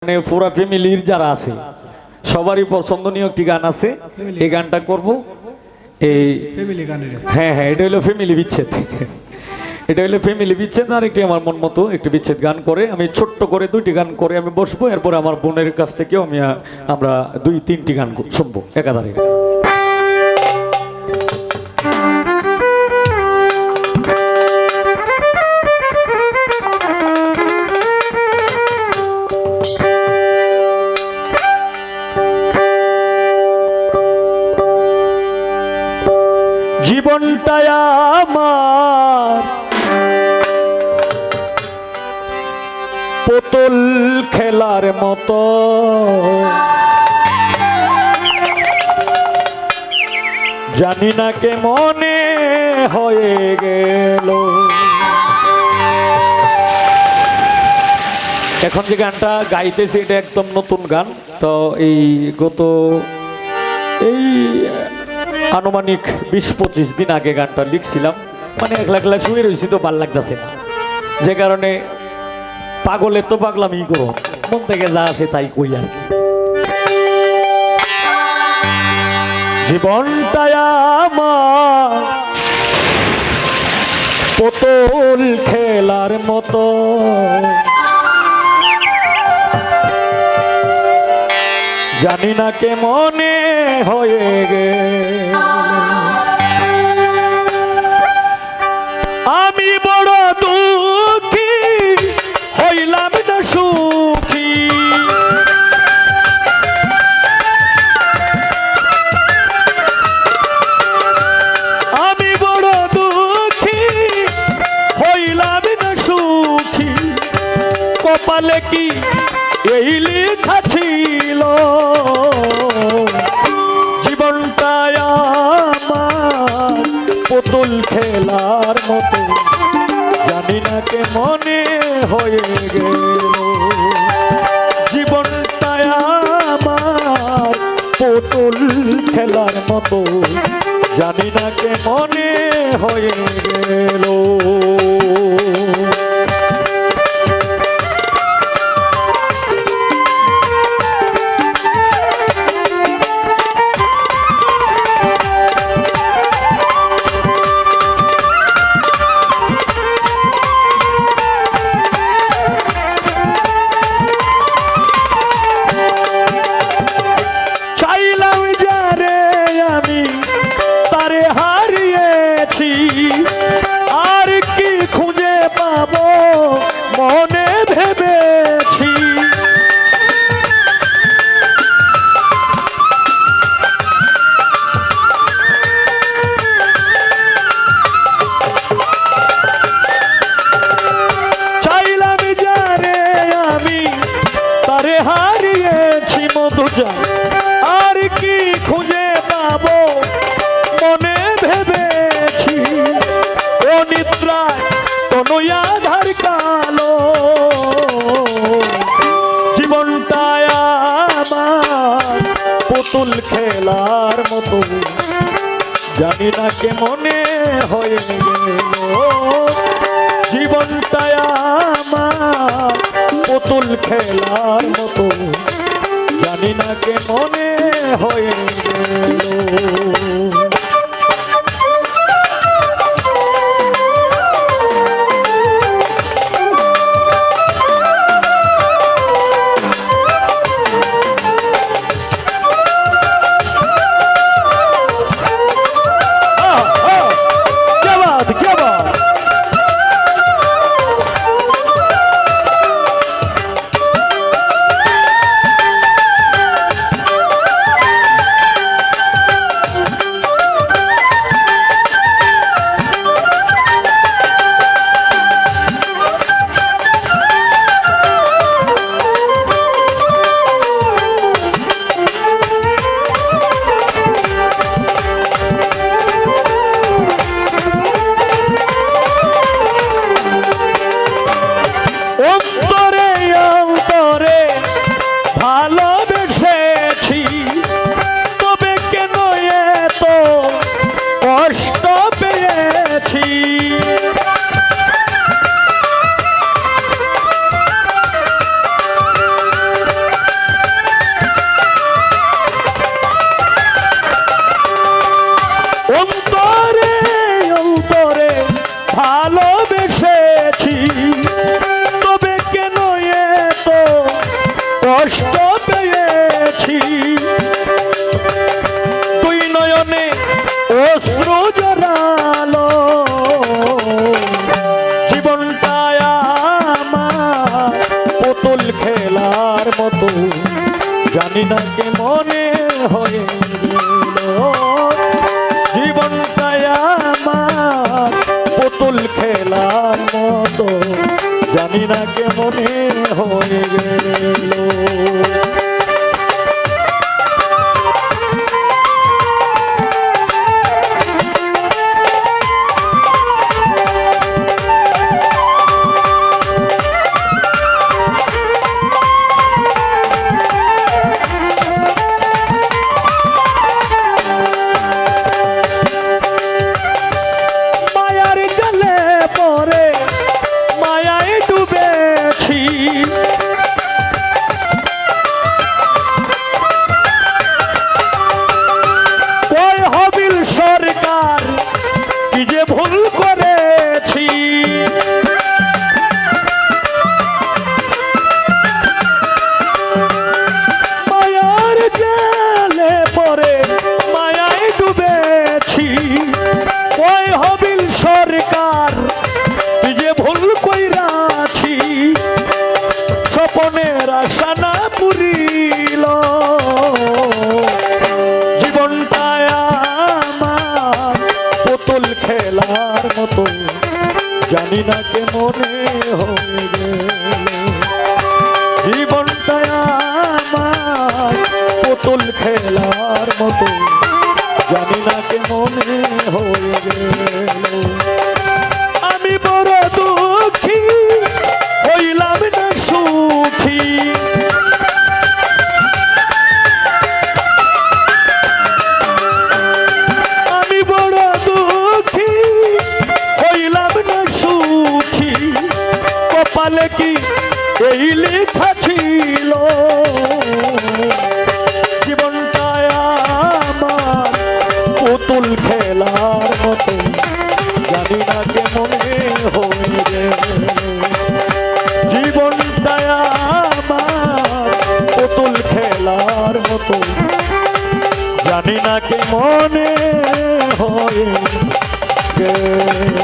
এখানে পুরা ফ্যামিলির যারা আছে সবারই পছন্দনীয় একটি গান আছে, এই গানটা করব। এই হ্যাঁ হ্যাঁ, এটা হলো ফ্যামিলি বিচ্ছেদ। এটা হলো ফ্যামিলি বিচ্ছেদ, আর একটি আমার মন মতো একটি বিচ্ছেদ গান করে আমি ছোট্ট করে দুইটি গান করে আমি বসবো। এরপরে আমার বোনের কাছ থেকেও আমরা 2-3টি গান শুনবো একাধারে। জীবনটাই আমার পুতুল খেলার মতো, জানি না কে মনে হয়ে গেল। এখন যে গানটা গাইতেছি এটা একদম নতুন গান। তো এই আনুমানিক 20-25 দিন আগে গানটা লিখছিলাম। মানে একলা শুয়ে রয়েছি তো ভাল লাগতেছে না, যে কারণে পাগলের তো পাগলামি করো, মন থেকে যা আসে তাই কই আর কি। জীবনটাই আমার পুতুল খেলার মতো, জানি না কে মনে হয়ে গেল। আমি বড় দুঃখী হইলাম না সুখী, আমি বড় দুঃখী হইলাম না সুখী, কপালে কি এই লেখা ছিল। জীবনটাই আমার পুতুল খেলার মতো, জানি না কে মনে হয়ে গেল। জীবনটাই আমার পুতুল খেলার মতো, জানি না কে মনে হয়ে গেল। আর কি খুঁজে পাবো মনে ভেবেছি, চাইলাম যারে আমি তারে হারিয়েছি মধুজা, আর কি খুঁজে পাবো মনে ভেবেছি। নিদ্রায় তনয়া ধার কালো, জীবনটাই আমার পুতুল খেলার মতো, জানি না কে মনে হয়ে গেল। জীবনটাই আমার পুতুল খেলার মতো, জানি না কে মনে হয়ে গেল। মতো জানি না কে মনে হয়ে গেল জীবনটাই আমার পুতুল খেলার মতো জানি না কে মনে হয়ে গেল খেলার মতো জানি না কে মনে হয়ে গেল জীবনটা আমার পুতুল খেলার মতো জানি না কে মনে হয়ে গেল আমি বড় দুঃখী হইলাম না সুখী কপালে কি এই লেখা ছিল জীবনটাই আমার পুতুল খেলার মতো জানি না কে মনে হয়ে গেল জীবনটাই আমার পুতুল খেলার মতো জানি না কে মনে হয়ে গেল